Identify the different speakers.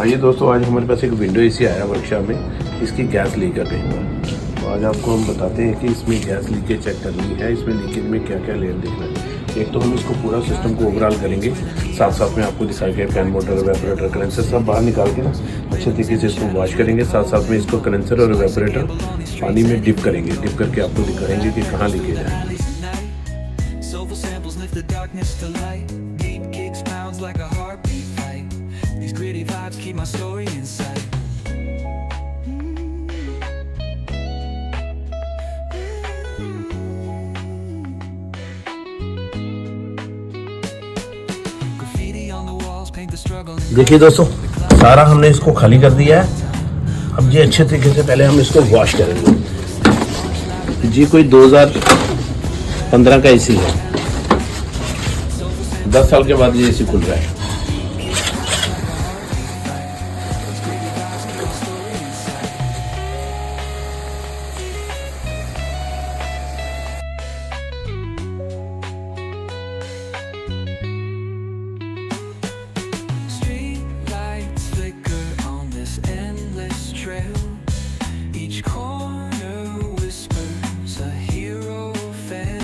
Speaker 1: आइए दोस्तों, आज हमारे पास एक विंडो एसी आया वर्कशॉप में। इसकी गैस लीक कर रही है, तो आज आपको हम बताते हैं कि इसमें गैस लीकेज चेक करनी है, इसमें लीकेज में क्या क्या लेयर देखना है। एक तो हम इसको पूरा सिस्टम को ओवरऑल करेंगे, साथ साथ में आपको दिखाएंगे फैन मोटर, वेपरेटर, कंडेंसर सब बाहर निकाल के ना अच्छे तरीके से इसको वॉश करेंगे। साथ साथ में इसको कंडेंसर और वेपरेटर पानी में डिप करेंगे, डिप करके आपको दिखाएंगे कि कहाँ लीकेज है।
Speaker 2: Gritty vibes keep my story inside. Graffiti on the walls paint the struggle.
Speaker 1: देखिए दोस्तों, सारा हमने इसको खाली कर दिया है। अब ये अच्छे तरीके से पहले हम इसको वॉश करेंगे। जी कोई 2015 का एसी है, 10 साल के बाद ये एसी खुल रहा है।